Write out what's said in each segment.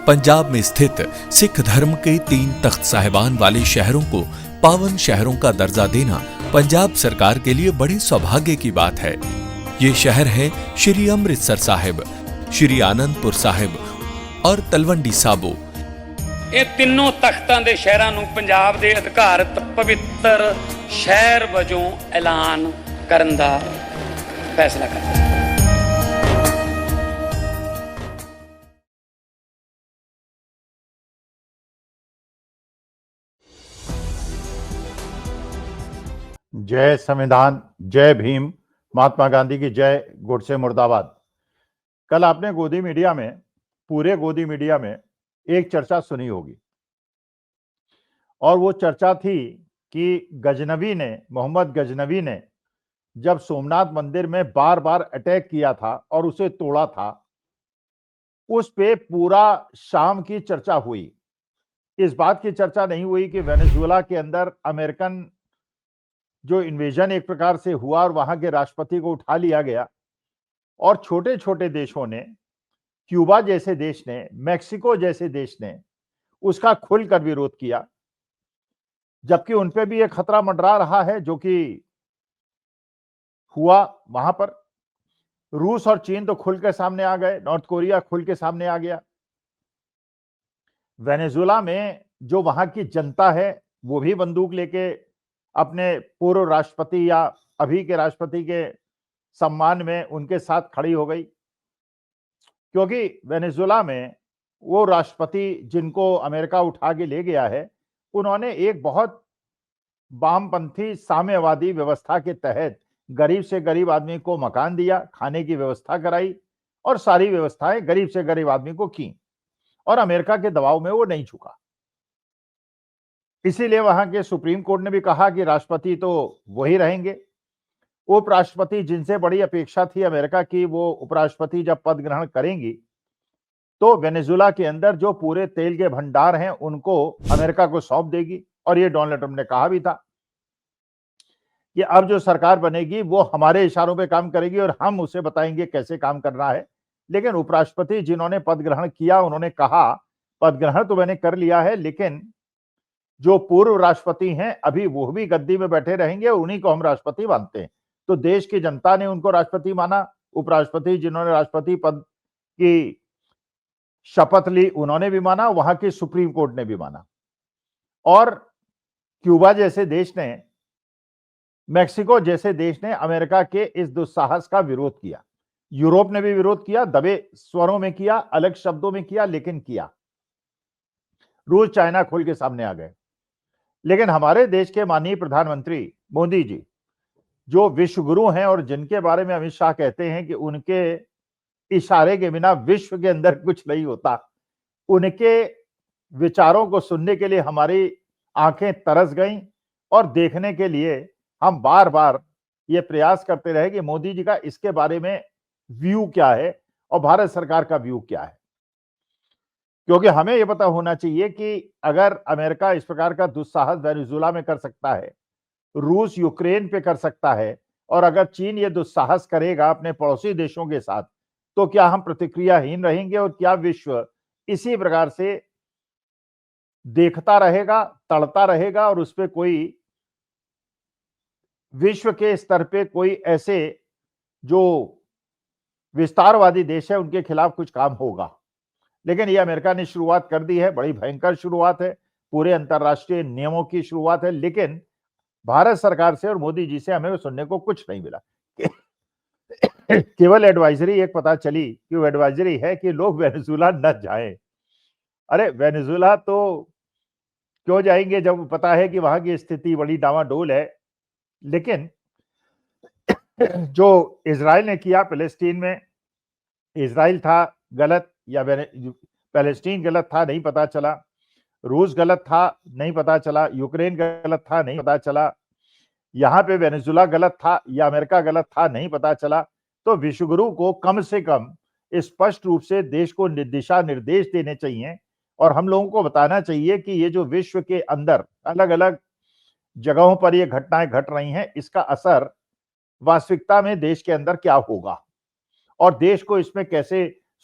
पंजाब में स्थित सिख धर्म के 3 तख्त साहिबान वाले शहरों को पावन शहरों का दर्जा देना पंजाब सरकार के लिए बड़े सौभाग्य की बात है। ये शहर है श्री अमृतसर साहिब, श्री आनंदपुर साहिब और तलवंडी साबो। ਇਹ ਤਿੰਨੋਂ ਤਖਤਾਂ ਦੇ ਸ਼ਹਿਰਾਂ ਨੂੰ ਪੰਜਾਬ ਦੇ ਅਧਿਕਾਰਤ ਪਵਿੱਤਰ ਸ਼ਹਿਰ ਵਜੋਂ ਐਲਾਨ ਕਰਨ ਦਾ ਫੈਸਲਾ ਕੀਤਾ। जय संविधान, जय भीम, महात्मा गांधी की जय, गुडसे मुर्दाबाद। कल आपने गोदी मीडिया में, पूरे गोदी मीडिया में एक चर्चा सुनी होगी और वो चर्चा थी कि गजनवी ने, मोहम्मद गजनवी ने जब सोमनाथ मंदिर में बार बार अटैक किया था और उसे तोड़ा था, उस पे पूरा शाम की चर्चा हुई। इस बात की चर्चा नहीं हुई कि वेनेजुएला के अंदर अमेरिकन जो इन्वेजन एक प्रकार से हुआ और वहां के राष्ट्रपति को उठा लिया गया और छोटे छोटे देशों ने, क्यूबा जैसे देश ने, मैक्सिको जैसे देश ने उसका खुलकर विरोध किया, जबकि उनपे भी एक खतरा मंडरा रहा है जो कि हुआ वहां पर। रूस और चीन तो खुल के सामने आ गए, नॉर्थ कोरिया खुल के सामने आ गया। वेनेजुएला में जो वहां की जनता है वो भी बंदूक लेके अपने पूर्व राष्ट्रपति या अभी के राष्ट्रपति के सम्मान में उनके साथ खड़ी हो गई, क्योंकि वेनेजुएला में वो राष्ट्रपति जिनको अमेरिका उठा के ले गया है, उन्होंने एक बहुत वामपंथी साम्यवादी व्यवस्था के तहत गरीब से गरीब आदमी को मकान दिया, खाने की व्यवस्था कराई और सारी व्यवस्थाएं गरीब से गरीब आदमी को की और अमेरिका के दबाव में वो नहीं झुका। इसीलिए वहां के सुप्रीम कोर्ट ने भी कहा कि राष्ट्रपति तो वही रहेंगे। उपराष्ट्रपति जिनसे बड़ी अपेक्षा थी अमेरिका की, वो उपराष्ट्रपति जब पद ग्रहण करेंगी तो वेनेजुएला के अंदर जो पूरे तेल के भंडार हैं उनको अमेरिका को सौंप देगी। और ये डोनाल्ड ट्रंप ने कहा भी था कि अब जो सरकार बनेगी वो हमारे इशारों पे काम करेगी और हम उसे बताएंगे कैसे काम करना है। लेकिन उपराष्ट्रपति जिन्होंने पद ग्रहण किया, उन्होंने कहा पद ग्रहण तो मैंने कर लिया है, लेकिन जो पूर्व राष्ट्रपति हैं अभी वो भी गद्दी में बैठे रहेंगे और उन्हीं को हम राष्ट्रपति मानते हैं। तो देश की जनता ने उनको राष्ट्रपति माना। उपराष्ट्रपति जिन्होंने राष्ट्रपति पद की शपथ ली उन्होंने भी माना, वहां की सुप्रीम कोर्ट ने भी माना। और क्यूबा जैसे देश ने, मैक्सिको जैसे देश ने अमेरिका के इस दुस्साहस का विरोध किया। यूरोप ने भी विरोध किया, दबे स्वरों में किया, अलग शब्दों में किया, लेकिन किया। रूस, चाइना खुल के सामने आ गए। लेकिन हमारे देश के माननीय प्रधानमंत्री मोदी जी, जो विश्व गुरु हैं और जिनके बारे में अमित शाह कहते हैं कि उनके इशारे के बिना विश्व के अंदर कुछ नहीं होता, उनके विचारों को सुनने के लिए हमारी आंखें तरस गईं और देखने के लिए हम बार बार ये प्रयास करते रहे कि मोदी जी का इसके बारे में व्यू क्या है और भारत सरकार का व्यू क्या है। क्योंकि हमें यह पता होना चाहिए कि अगर अमेरिका इस प्रकार का दुस्साहस वेनेजुएला में कर सकता है, रूस यूक्रेन पे कर सकता है, और अगर चीन ये दुस्साहस करेगा अपने पड़ोसी देशों के साथ, तो क्या हम प्रतिक्रियाहीन रहेंगे और क्या विश्व इसी प्रकार से देखता रहेगा, तड़ता रहेगा और उस पे कोई विश्व के स्तर पे कोई ऐसे जो विस्तारवादी देश है उनके खिलाफ कुछ काम होगा? लेकिन ये अमेरिका ने शुरुआत कर दी है, बड़ी भयंकर शुरुआत है, पूरे अंतरराष्ट्रीय नियमों की शुरुआत है। लेकिन भारत सरकार से और मोदी जी से हमें सुनने को कुछ नहीं मिला। केवल एडवाइजरी एक पता चली कि वो एडवाइजरी है कि लोग वेनेजुएला न जाएं। अरे वेनेजुएला तो क्यों जाएंगे जब पता है कि वहां की स्थिति बड़ी डामाडोल है। लेकिन जो इजराइल ने किया पैलेस्टीन में, इजराइल था गलत या पैलेस्टीन गलत था, नहीं पता चला। रूस गलत था, नहीं पता चला। यूक्रेन गलत था, नहीं पता चला। यहां पे वेनेजुएला गलत था या अमेरिका गलत था, नहीं पता चला। तो विश्वगुरु को कम से कम स्पष्ट रूप से देश को दिशा निर्देश देने चाहिए और हम लोगों को बताना चाहिए कि ये जो विश्व के अंदर अलग अलग जगहों पर ये घटनाएं घट रही हैं, इसका असर वास्तविकता में देश के अंदर क्या होगा और देश को इसमें कैसे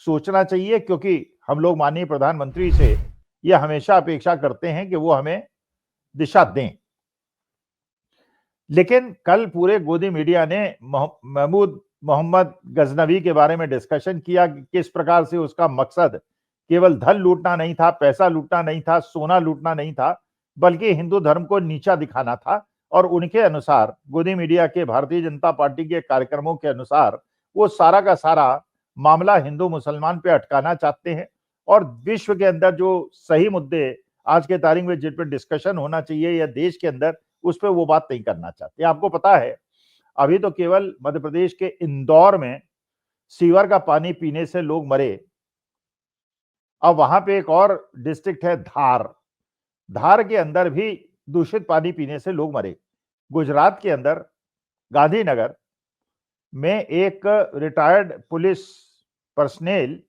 सोचना चाहिए। क्योंकि हम लोग माननीय प्रधानमंत्री से यह हमेशा अपेक्षा करते हैं कि वो हमें दिशा दें। लेकिन कल पूरे गोदी मीडिया ने महमूद मोहम्मद गजनवी के बारे में डिस्कशन किया कि किस प्रकार से उसका मकसद केवल धन लूटना नहीं था, पैसा लूटना नहीं था, सोना लूटना नहीं था, बल्कि हिंदू धर्म को नीचा दिखाना था। और उनके अनुसार, गोदी मीडिया के भारतीय जनता पार्टी के कार्यक्रमों के अनुसार, वो सारा का सारा मामला हिंदू मुसलमान पे अटकाना चाहते हैं और विश्व के अंदर जो सही मुद्दे आज के तारीख में जिन पर डिस्कशन होना चाहिए या देश के अंदर, उस पर वो बात नहीं करना चाहते। आपको पता है, अभी तो केवल मध्य प्रदेश के इंदौर में सीवर का पानी पीने से लोग मरे। अब वहां पे एक और डिस्ट्रिक्ट है धार, धार के अंदर भी दूषित पानी पीने से लोग मरे। गुजरात के अंदर गांधीनगर में एक रिटायर्ड पुलिस पर्सनल,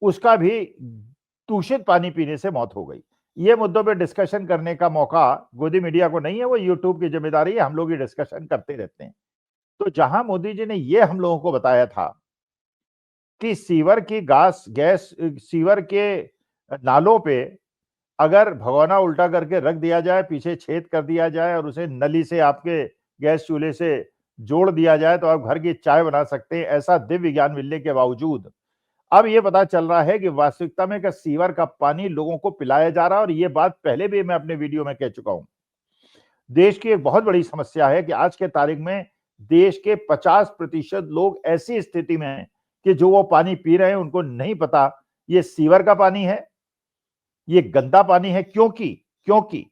उसका भी दूषित पानी पीने से मौत हो गई। ये मुद्दों पे डिस्कशन करने का मौका गोदी मीडिया को नहीं है, वो यूट्यूब की जिम्मेदारी है, हम लोग ये डिस्कशन करते रहते हैं। तो जहां मोदी जी ने ये हम लोगों को बताया था कि सीवर की गैस सीवर के नालों पे अगर भगोना उल्टा करके रख दिया जाए, पीछे छेद कर दिया जाए और उसे नली से आपके गैस चूल्हे से जोड़ दिया जाए तो आप घर की चाय बना सकते हैं। ऐसा दिव्य ज्ञान मिलने के बावजूद अब ये पता चल रहा है कि वास्तविकता में का सीवर का पानी लोगों को पिलाया जा रहा है। और ये बात पहले भी मैं अपने वीडियो में कह चुका हूं। देश की एक बहुत बड़ी समस्या है कि आज के तारीख में देश के 50% लोग ऐसी स्थिति में हैं कि जो वो पानी पी रहे हैं उनको नहीं पता ये सीवर का पानी है, ये गंदा पानी है। क्योंकि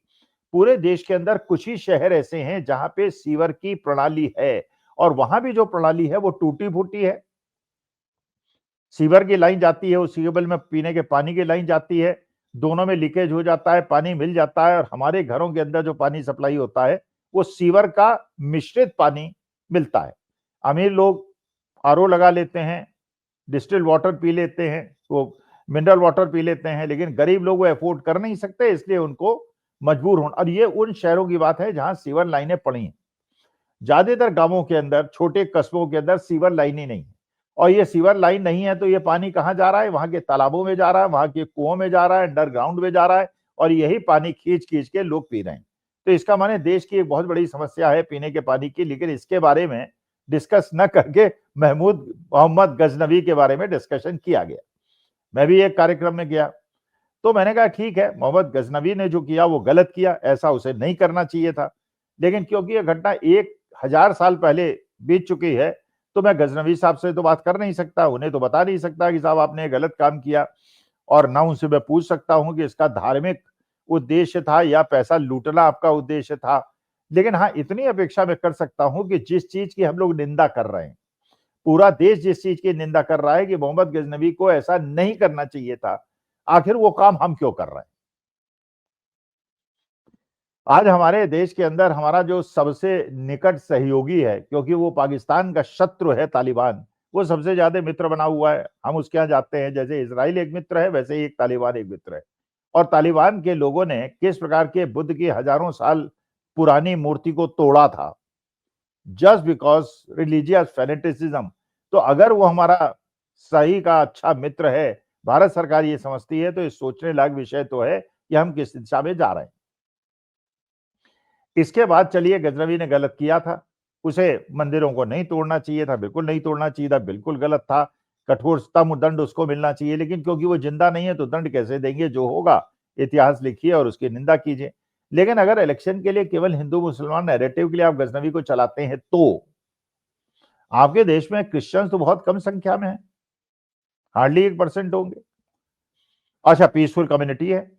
पूरे देश के अंदर कुछ ही शहर ऐसे हैं जहां पे सीवर की प्रणाली है और वहां भी जो प्रणाली है वो टूटी फूटी है। सीवर की लाइन जाती है, उस सीवेबल में पीने के पानी की लाइन जाती है, दोनों में लीकेज हो जाता है, पानी मिल जाता है और हमारे घरों के अंदर जो पानी सप्लाई होता है वो सीवर का मिश्रित पानी मिलता है। अमीर लोग आरओ लगा लेते हैं, डिस्टिल्ड वाटर पी लेते हैं, वो मिनरल वाटर पी लेते हैं, लेकिन गरीब लोग वो अफोर्ड कर नहीं सकते, इसलिए उनको मजबूर होना। और ये उन शहरों की बात है जहां सीवर लाइनें पड़ी हैं। ज्यादातर गांवों के अंदर, छोटे कस्बों के अंदर सीवर लाइन ही नहीं है। और ये सीवर लाइन नहीं है तो ये पानी कहां जा रहा है? वहां के तालाबों में जा रहा है, वहां के कुओं में जा रहा है, अंडरग्राउंड में जा रहा है और यही पानी खींच खींच के लोग पी रहे हैं। तो इसका माने देश की एक बहुत बड़ी समस्या है पीने के पानी की। लेकिन इसके बारे में डिस्कस न करके महमूद मोहम्मद गजनवी के बारे में डिस्कशन किया गया। मैं भी एक कार्यक्रम में गया तो मैंने कहा ठीक है, मोहम्मद गजनवी ने जो किया वो गलत किया, ऐसा उसे नहीं करना चाहिए था। लेकिन क्योंकि यह घटना 1000 साल पहले बीत चुकी है तो मैं गजनवी साहब से तो बात कर नहीं सकता, उन्हें तो बता नहीं सकता कि साहब आपने गलत काम किया। और ना उनसे मैं पूछ सकता हूं कि इसका धार्मिक उद्देश्य था या पैसा लूटना आपका उद्देश्य था। लेकिन हाँ, इतनी अपेक्षा मैं कर सकता हूं कि जिस चीज की हम लोग निंदा कर रहे हैं, पूरा देश जिस चीज की निंदा कर रहा है कि मोहम्मद गजनवी को ऐसा नहीं करना चाहिए था, आखिर वो काम हम क्यों कर रहे हैं? आज हमारे देश के अंदर हमारा जो सबसे निकट सहयोगी है, क्योंकि वो पाकिस्तान का शत्रु है तालिबान, वो सबसे ज्यादा मित्र बना हुआ है। हम उसके यहाँ जाते हैं, जैसे इजराइल एक मित्र है वैसे ही एक तालिबान एक मित्र है। और तालिबान के लोगों ने किस प्रकार के बुद्ध की हजारों साल पुरानी मूर्ति को तोड़ा था जस्ट बिकॉज रिलीजियस फेनेटिसिज्म। तो अगर वो हमारा सही का अच्छा मित्र है, भारत सरकार ये समझती है, तो ये सोचने लायक विषय तो है कि हम किस दिशा में जा रहे हैं। इसके बाद चलिए, गजनवी ने गलत किया था, उसे मंदिरों को नहीं तोड़ना चाहिए था, बिल्कुल नहीं तोड़ना चाहिए था, बिल्कुल गलत था, कठोरतम दंड उसको मिलना चाहिए। लेकिन क्योंकि वो जिंदा नहीं है तो दंड कैसे देंगे? जो होगा इतिहास लिखिए और उसकी निंदा कीजिए। लेकिन अगर इलेक्शन के लिए केवल हिंदू मुसलमान नैरेटिव के लिए आप गजनवी को चलाते हैं तो आपके देश में क्रिश्चियन तो बहुत कम संख्या में है, हार्डली 1% होंगे। अच्छा, पीसफुल कम्युनिटी है,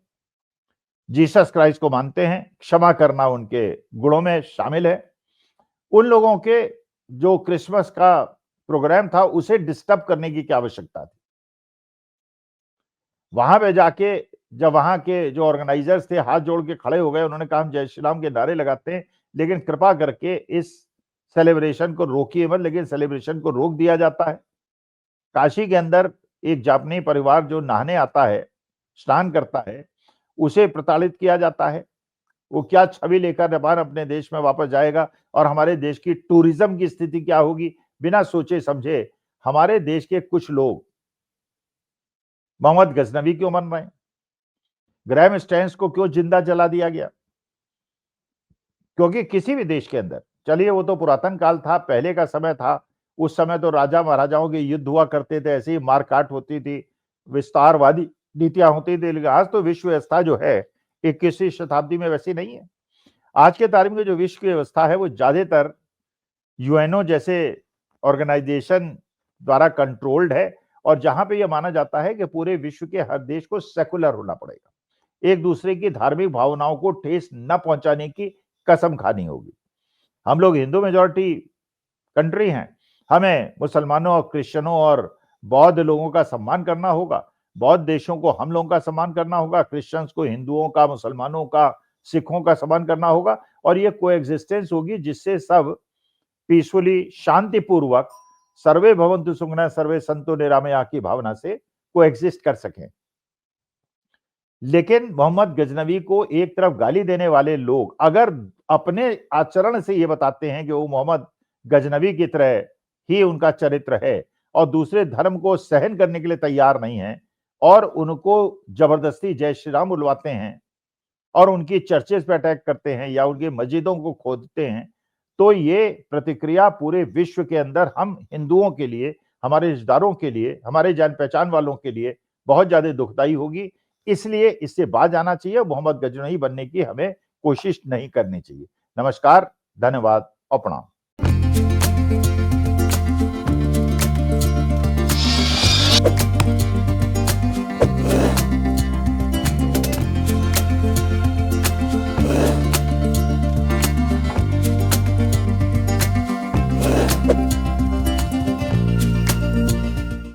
जीसस क्राइस्ट को मानते हैं, क्षमा करना उनके गुणों में शामिल है। उन लोगों के जो क्रिसमस का प्रोग्राम था उसे डिस्टर्ब करने की क्या आवश्यकता थी? वहां पे जाके जब वहां के जो ऑर्गेनाइजर्स थे हाथ जोड़ के खड़े हो गए, उन्होंने कहा हम जय श्री राम के नारे लगाते हैं, लेकिन कृपा करके इस सेलिब्रेशन को रोकिए मत। लेकिन सेलिब्रेशन को रोक दिया जाता है। काशी के अंदर एक जापानी परिवार जो नहाने आता है, स्नान करता है, उसे प्रताड़ित किया जाता है। वो क्या छवि लेकर जापान अपने देश में वापस जाएगा? और हमारे देश की टूरिज्म की स्थिति क्या होगी? बिना सोचे समझे हमारे देश के कुछ लोग मोहम्मद गजनवी क्यों बन रहे हैं? ग्रैहम स्टैंस को क्यों जिंदा जला दिया गया? क्योंकि किसी भी देश के अंदर, चलिए वो तो पुरातन काल था, पहले का समय था, उस समय तो राजा महाराजाओं के युद्ध हुआ करते थे, ऐसे ही मारकाट होती थी, विस्तारवादी नीतियां होती थी, लेकिन आज तो विश्व व्यवस्था जो है 21वीं शताब्दी में वैसी नहीं है। आज के तारीख में जो विश्व की व्यवस्था है वो ज्यादातर यूएनओ जैसे ऑर्गेनाइजेशन द्वारा कंट्रोल्ड है, और जहां पे यह माना जाता है कि पूरे विश्व के हर देश को सेकुलर होना पड़ेगा, एक दूसरे की धार्मिक भावनाओं को ठेस न पहुंचाने की कसम खानी होगी। हम लोग हिंदू मेजॉरिटी कंट्री हैं, हमें मुसलमानों और क्रिश्चियनों और बौद्ध लोगों का सम्मान करना होगा, बौद्ध देशों को हम लोगों का सम्मान करना होगा, क्रिश्चियंस को हिंदुओं का, मुसलमानों का, सिखों का सम्मान करना होगा, और ये कोएग्जिस्टेंस होगी जिससे सब पीसफुली, शांतिपूर्वक, सर्वे भवन्तु सुखिनः सर्वे सन्तु निरामया की भावना से कोएग्जिस्ट कर सकें। लेकिन मोहम्मद गजनवी को एक तरफ गाली देने वाले लोग अगर अपने आचरण से ये बताते हैं कि वो मोहम्मद गजनवी की तरह ही उनका चरित्र है, और दूसरे धर्म को सहन करने के लिए तैयार नहीं है, और उनको जबरदस्ती जय श्री राम बुलवाते हैं, और उनकी चर्चेस पे अटैक करते हैं या उनकी मस्जिदों को खोदते हैं, तो ये प्रतिक्रिया पूरे विश्व के अंदर हम हिंदुओं के लिए, हमारे रिश्तेदारों के लिए, हमारे जान पहचान वालों के लिए बहुत ज्यादा दुखदायी होगी। इसलिए इससे बाज आना चाहिए, मोहम्मद गजनवी बनने की हमें कोशिश नहीं करनी चाहिए। नमस्कार, धन्यवाद और प्रणाम।